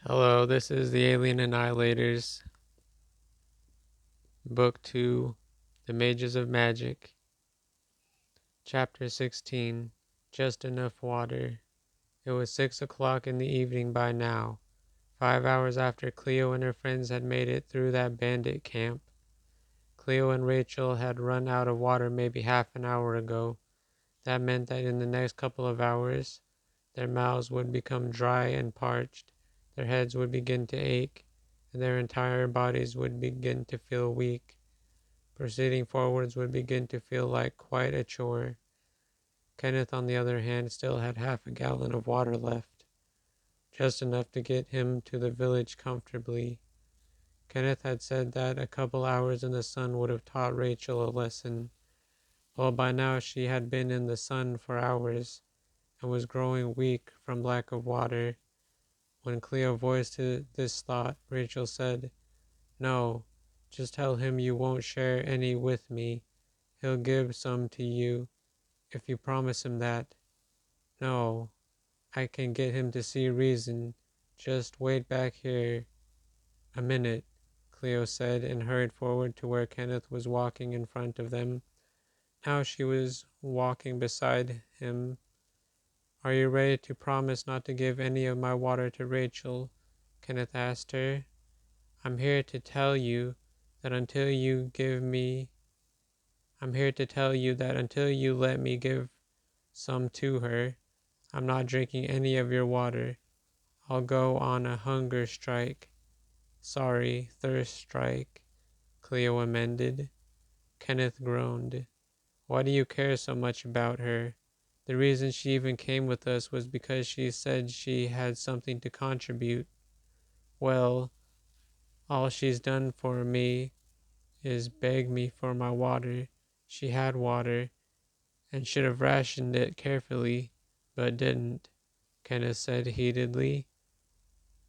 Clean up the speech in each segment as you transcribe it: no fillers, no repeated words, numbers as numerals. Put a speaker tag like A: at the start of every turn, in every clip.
A: Hello, this is the Alien Annihilators, Book 2, The Mages of Magic, Chapter 16, Just Enough Water. It was 6 o'clock in the evening by now, 5 hours after Cleo and her friends had made it through that bandit camp. Cleo and Rachel had run out of water maybe half an hour ago. That meant that in the next couple of hours, their mouths would become dry and parched, their heads would begin to ache, and their entire bodies would begin to feel weak. Proceeding forwards would begin to feel like quite a chore. Kenneth, on the other hand, still had half a gallon of water left, just enough to get him to the village comfortably. Kenneth had said that a couple hours in the sun would have taught Rachel a lesson. Well, by now she had been in the sun for hours and was growing weak from lack of water. When Cleo voiced this thought, Rachel said, "No, just tell him you won't share any with me. He'll give some to you, if you promise him that." "No, I can get him to see reason. Just wait back here a minute," Cleo said, and hurried forward to where Kenneth was walking in front of them. Now she was walking beside him. "Are you ready to promise not to give any of my water to Rachel?" Kenneth asked her. I'm here to tell you that until you let me give some to her, I'm not drinking any of your water. I'll go on a hunger strike." "Sorry, thirst strike," Cleo amended. Kenneth groaned. "Why do you care so much about her? The reason she even came with us was because she said she had something to contribute. Well, all she's done for me is beg me for my water. She had water, and should have rationed it carefully, but didn't," Kenneth said heatedly.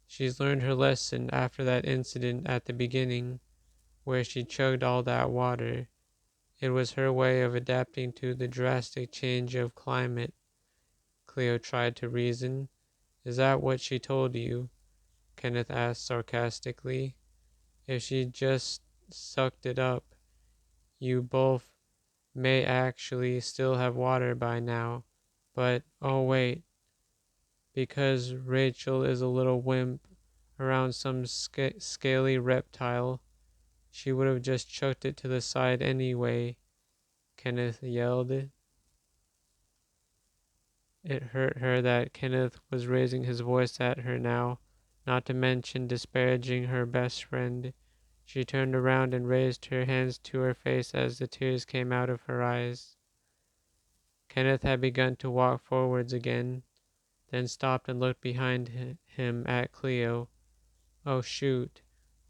A: "She's learned her lesson after that incident at the beginning, where she chugged all that water. It was her way of adapting to the drastic change of climate," Cleo tried to reason. "Is that what she told you?" Kenneth asked sarcastically. "If she just sucked it up, you both may actually still have water by now. But, oh wait, because Rachel is a little wimp around some scaly reptile, she would have just chucked it to the side anyway," Kenneth yelled. It hurt her that Kenneth was raising his voice at her now, not to mention disparaging her best friend. She turned around and raised her hands to her face as the tears came out of her eyes. Kenneth had begun to walk forwards again, then stopped and looked behind him at Cleo. Oh shoot,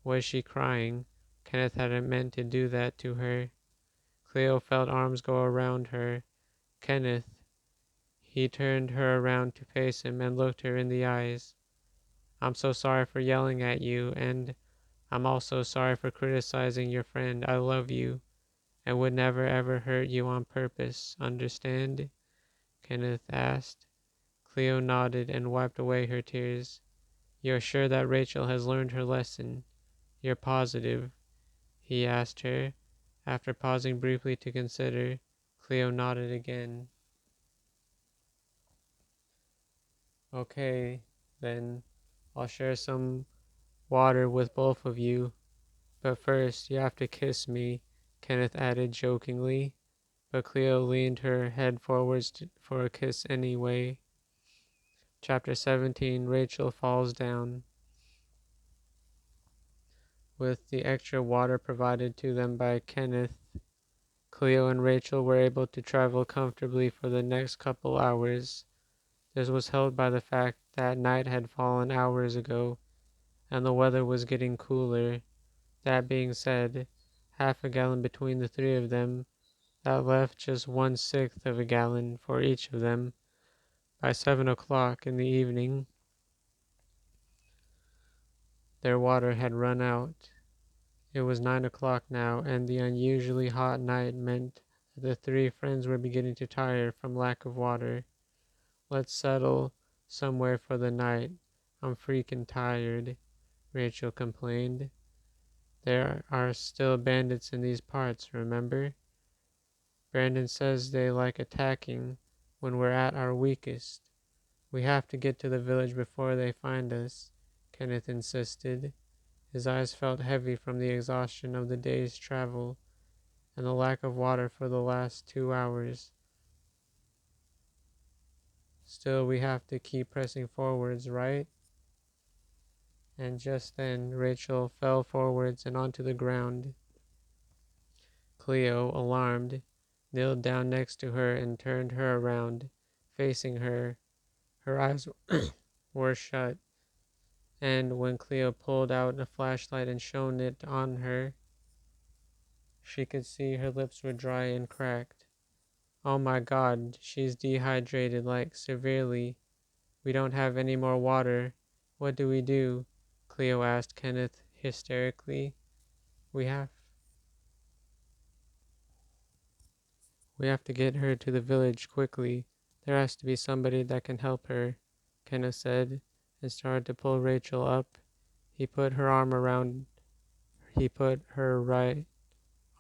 A: was she crying? Kenneth hadn't meant to do that to her. Cleo felt arms go around her. "Kenneth." He turned her around to face him and looked her in the eyes. "I'm so sorry for yelling at you, and I'm also sorry for criticizing your friend. I love you and would never ever hurt you on purpose. Understand?" Kenneth asked. Cleo nodded and wiped away her tears. "You're sure that Rachel has learned her lesson? You're positive?" he asked her. After pausing briefly to consider, Cleo nodded again. "Okay, then I'll share some water with both of you. But first, you have to kiss me," Kenneth added jokingly. But Cleo leaned her head forwards for a kiss anyway. Chapter 17, Rachel Falls Down. With the extra water provided to them by Kenneth, Cleo and Rachel were able to travel comfortably for the next couple hours. This was helped by the fact that night had fallen hours ago, and the weather was getting cooler. That being said, half a gallon between the three of them, that left just 1/6 of a gallon for each of them. By 7 o'clock in the evening, their water had run out. It was 9 o'clock now, and the unusually hot night meant that the three friends were beginning to tire from lack of water. "Let's settle somewhere for the night," I'm freaking tired, Rachel complained. There are still bandits in these parts, remember? Brandon says they like attacking when we're at our weakest. We have to get to the village before they find us, Kenneth insisted. His eyes felt heavy from the exhaustion of the day's travel and the lack of water for the last 2 hours. Still, we have to keep pressing forwards, right? And just then, Rachel fell forwards and onto the ground. Cleo, alarmed, kneeled down next to her and turned her around, facing her. Her eyes were shut, and when Cleo pulled out a flashlight and shone it on her, she could see her lips were dry and cracked. Oh my God, she's dehydrated, like severely. We don't have any more water. What do we do? Cleo asked Kenneth hysterically. We have we have to get her to the village quickly. There has to be somebody that can help her, Kenneth said, and started to pull Rachel up. He put her right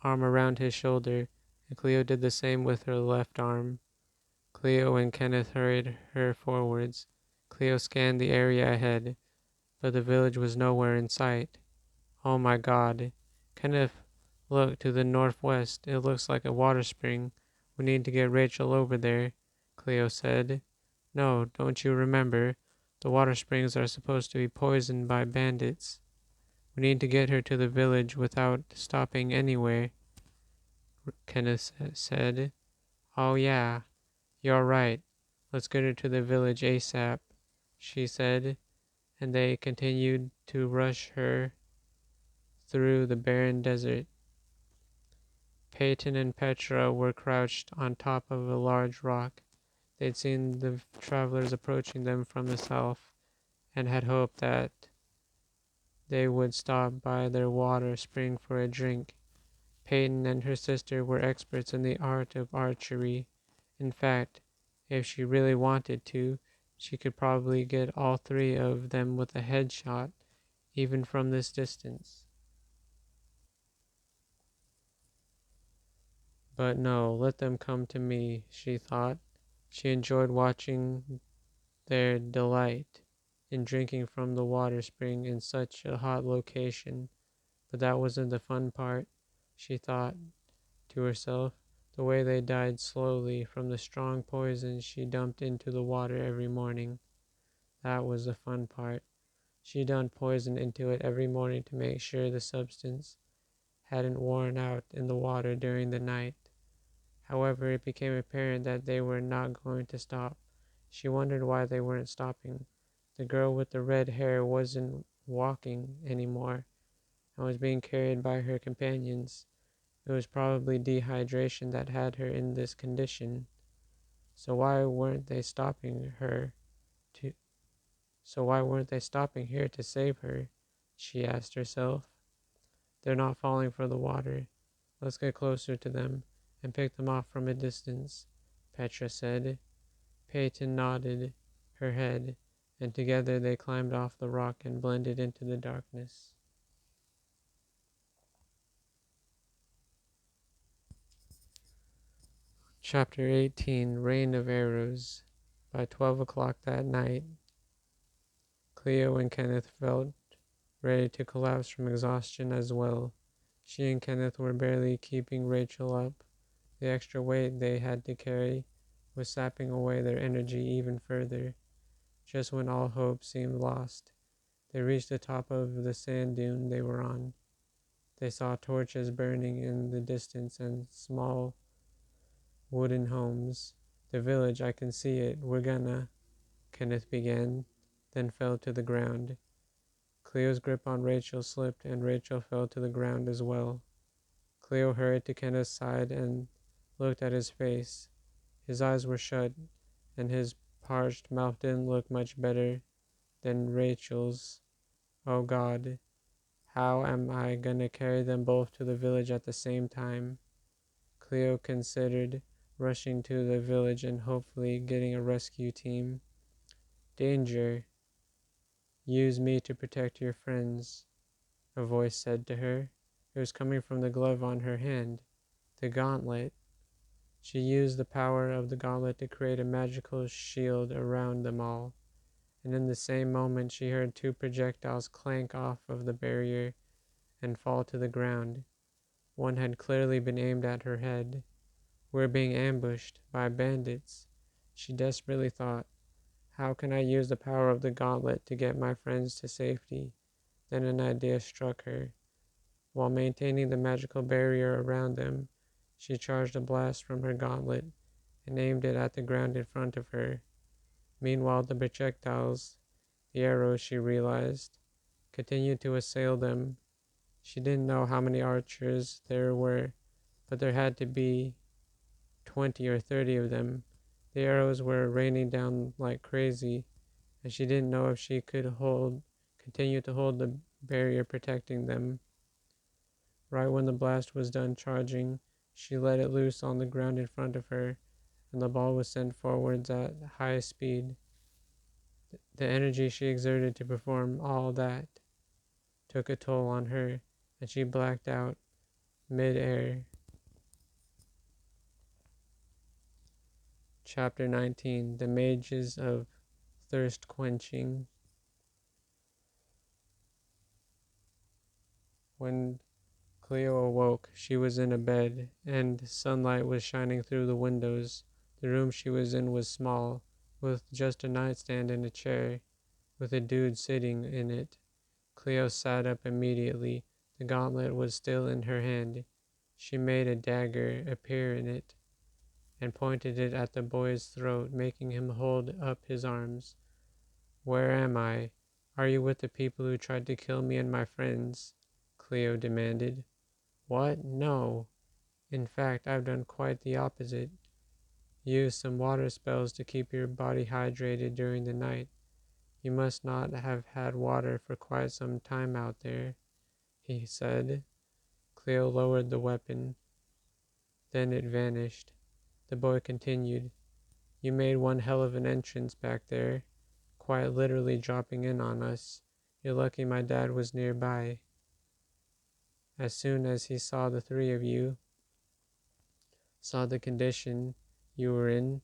A: arm around his shoulder, and Cleo did the same with her left arm. Cleo and Kenneth hurried her forwards. Cleo scanned the area ahead, but the village was nowhere in sight. Oh my God. Kenneth looked to the northwest. It looks like a water spring. We need to get Rachel over there, Cleo said. No, don't you remember? The water springs are supposed to be poisoned by bandits. We need to get her to the village without stopping anywhere, Kenneth said. Oh yeah, you're right. Let's get her to the village ASAP, she said, and they continued to rush her through the barren desert. Peyton and Petra were crouched on top of a large rock. They'd seen the travelers approaching them from the south and had hoped that they would stop by their water spring for a drink. Peyton and her sister were experts in the art of archery. In fact, if she really wanted to, she could probably get all three of them with a headshot, even from this distance. But no, let them come to me, she thought. She enjoyed watching their delight in drinking from the water spring in such a hot location. But that wasn't the fun part, she thought to herself. The way they died slowly from the strong poison she dumped into the water every morning. That was the fun part. She dumped poison into it every morning to make sure the substance hadn't worn out in the water during the night. However, it became apparent that they were not going to stop. She wondered why they weren't stopping. The girl with the red hair wasn't walking anymore and was being carried by her companions. It was probably dehydration that had her in this condition. So why weren't they stopping her to So why weren't they stopping here to save her? She asked herself. They're not falling for the water. Let's get closer to them and pick them off from a distance, Petra said. Peyton nodded her head, and together they climbed off the rock and blended into the darkness. Chapter 18 Rain of Arrows. By 12 o'clock that night, Cleo and Kenneth felt ready to collapse from exhaustion as well. She and Kenneth were barely keeping Rachel up. The extra weight they had to carry was sapping away their energy even further. Just when all hope seemed lost, they reached the top of the sand dune they were on. They saw torches burning in the distance and small wooden homes. The village, I can see it. We're gonna, Kenneth began, then fell to the ground. Cleo's grip on Rachel slipped, and Rachel fell to the ground as well. Cleo hurried to Kenneth's side and looked at his face. His eyes were shut, and his parched mouth didn't look much better than Rachel's. Oh God, how am I gonna carry them both to the village at the same time? Cleo considered rushing to the village and hopefully getting a rescue team. Danger, Use me to protect your friends, a voice said to her. It was coming from the glove on her hand. The gauntlet. She used the power of the gauntlet to create a magical shield around them all, and in the same moment she heard two projectiles clank off of the barrier and fall to the ground. One had clearly been aimed at her head. We're being ambushed by bandits, she desperately thought. How can I use the power of the gauntlet to get my friends to safety? Then an idea struck her. While maintaining the magical barrier around them, she charged a blast from her gauntlet and aimed it at the ground in front of her. Meanwhile, the projectiles, the arrows, she realized, continued to assail them. She didn't know how many archers there were, but there had to be 20 or 30 of them. The arrows were raining down like crazy, and she didn't know if she could continue to hold the barrier protecting them. Right when the blast was done charging, she let it loose on the ground in front of her, and the ball was sent forwards at high speed. The energy she exerted to perform all that took a toll on her, and she blacked out mid-air. Chapter 19: The Mages of Thirst Quenching. When Cleo awoke, she was in a bed, and sunlight was shining through the windows. The room she was in was small, with just a nightstand and a chair, with a dude sitting in it. Cleo sat up immediately. The gauntlet was still in her hand. She made a dagger appear in it, and pointed it at the boy's throat, making him hold up his arms. Where am I? Are you with the people who tried to kill me and my friends? Cleo demanded. What? No. In fact, I've done quite the opposite. Use some water spells to keep your body hydrated during the night. You must not have had water for quite some time out there, he said. Cleo lowered the weapon. Then it vanished. The boy continued. You made one hell of an entrance back there, quite literally dropping in on us. You're lucky my dad was nearby. As soon as he saw the three of you, saw the condition you were in,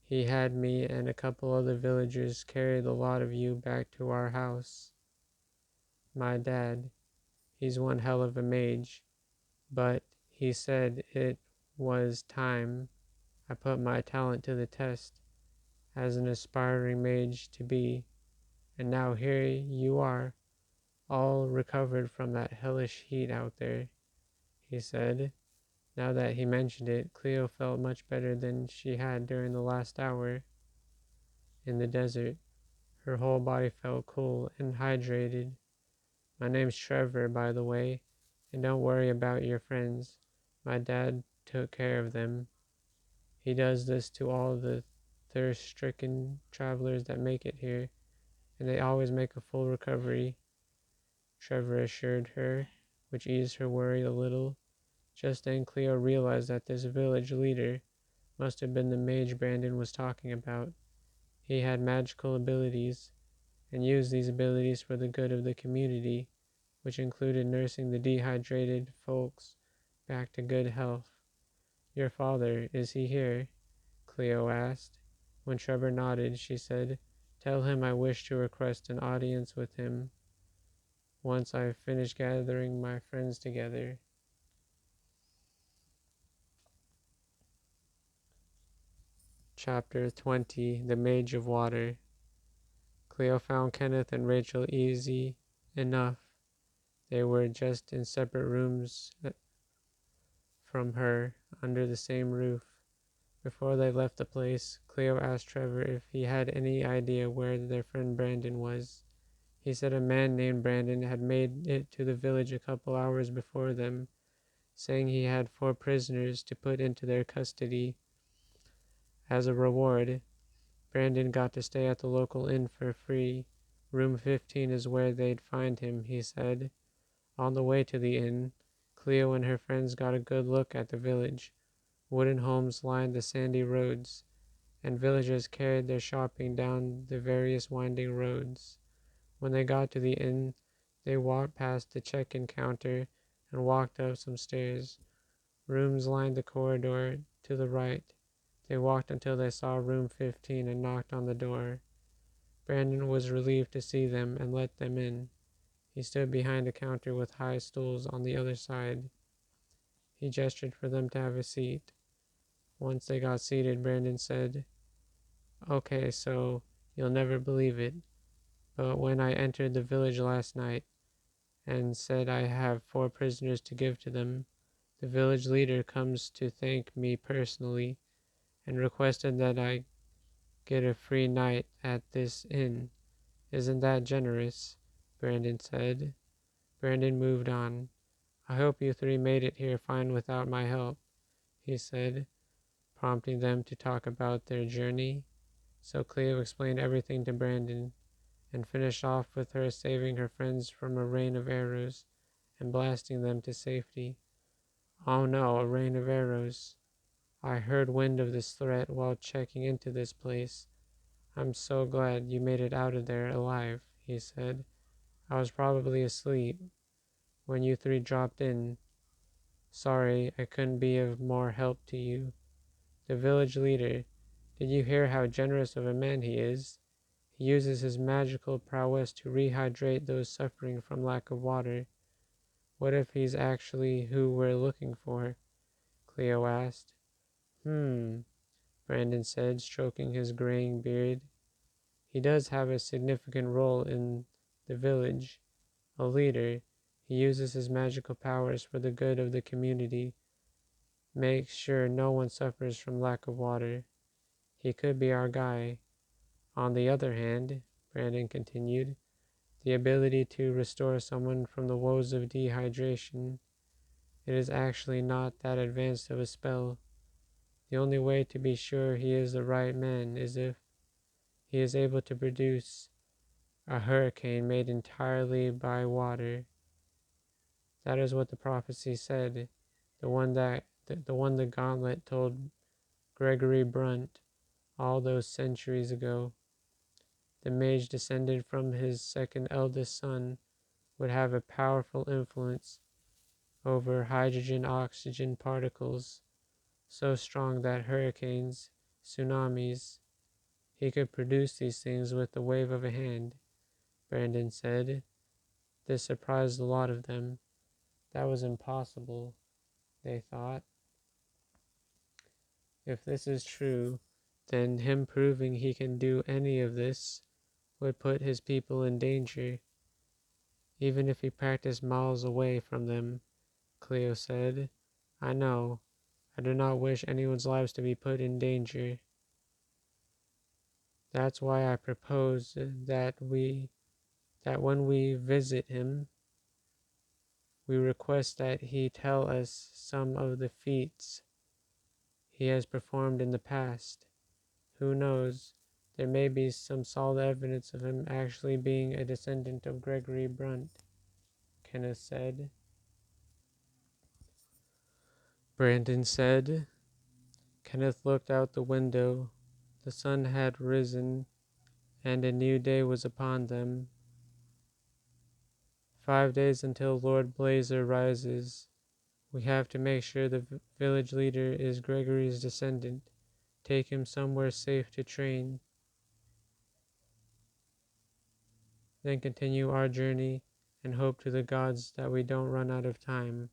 A: he had me and a couple other villagers carry the lot of you back to our house. My dad, he's one hell of a mage, but he said it was time I put my talent to the test as an aspiring mage to be, and now here you are, all recovered from that hellish heat out there, he said. Now that he mentioned it, Cleo felt much better than she had during the last hour in the desert. Her whole body felt cool and hydrated. My name's Trevor, by the way, and don't worry about your friends. My dad took care of them. He does this to all the thirst-stricken travelers that make it here, and they always make a full recovery, Trevor assured her, which eased her worry a little. Just then Cleo realized that this village leader must have been the mage Brandon was talking about. He had magical abilities, and used these abilities for the good of the community, which included nursing the dehydrated folks back to good health. Your father, is he here? Cleo asked. When Trevor nodded, she said, Tell him I wish to request an audience with him once I've finished gathering my friends together. Chapter 20: The Mage of Water. Cleo found Kenneth and Rachel easy enough. They were just in separate rooms from her, under the same roof. Before they left the place, Cleo asked Trevor if he had any idea where their friend Brandon was. He said a man named Brandon had made it to the village a couple hours before them, saying he had 4 prisoners to put into their custody. As a reward, Brandon got to stay at the local inn for free. Room 15 is where they'd find him, he said. On the way to the inn, Cleo and her friends got a good look at the village. Wooden homes lined the sandy roads, and villagers carried their shopping down the various winding roads. When they got to the inn, they walked past the check-in counter and walked up some stairs. Rooms lined the corridor to the right. They walked until they saw room 15 and knocked on the door. Brandon was relieved to see them and let them in. He stood behind a counter with high stools on the other side. He gestured for them to have a seat. Once they got seated, Brandon said, "Okay, so you'll never believe it, but when I entered the village last night and said I have 4 prisoners to give to them, the village leader comes to thank me personally and requested that I get a free night at this inn. Isn't that generous?" Brandon said. Brandon moved on. "I hope you 3 made it here fine without my help," he said, prompting them to talk about their journey. So Cleo explained everything to Brandon and finished off with her saving her friends from a rain of arrows and blasting them to safety. "Oh no, a rain of arrows. I heard wind of this threat while checking into this place. I'm so glad you made it out of there alive," he said. "I was probably asleep when you 3 dropped in. Sorry I couldn't be of more help to you. The village leader, did you hear how generous of a man he is? He uses his magical prowess to rehydrate those suffering from lack of water. What if he's actually who we're looking for?" Cleo asked. Brandon said, stroking his graying beard. "He does have a significant role in the village. A leader. He uses his magical powers for the good of the community. Makes sure no one suffers from lack of water. He could be our guy. On the other hand," Brandon continued, "the ability to restore someone from the woes of dehydration. It is actually not that advanced of a spell. The only way to be sure he is the right man is if he is able to produce a hurricane made entirely by water. That is what the prophecy said, the one the gauntlet told Gregory Brunt all those centuries ago. The mage descended from his second eldest son would have a powerful influence over hydrogen-oxygen particles, so strong that hurricanes, tsunamis, he could produce these things with the wave of a hand," Brandon said. This surprised a lot of them. That was impossible, they thought. If this is true, then him proving he can do any of this would put his people in danger, even if he practiced miles away from them, Cleo said. "I know. I do not wish anyone's lives to be put in danger. That's why I propose that when we visit him, we request that he tell us some of the feats he has performed in the past. Who knows? There may be some solid evidence of him actually being a descendant of Gregory Brunt," Kenneth said. Brandon said. Kenneth looked out the window. The sun had risen, and a new day was upon them. 5 days until Lord Blazer rises. We have to make sure the village leader is Gregory's descendant. Take him somewhere safe to train. Then continue our journey and hope to the gods that we don't run out of time.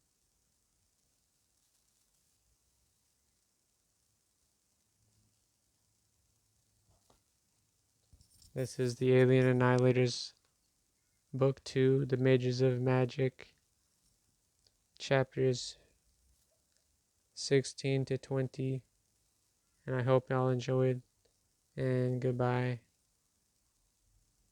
A: This is the Alien Annihilators, Book 2, The Mages of Magic, chapters 16 to 20. And I hope y'all enjoyed, and goodbye.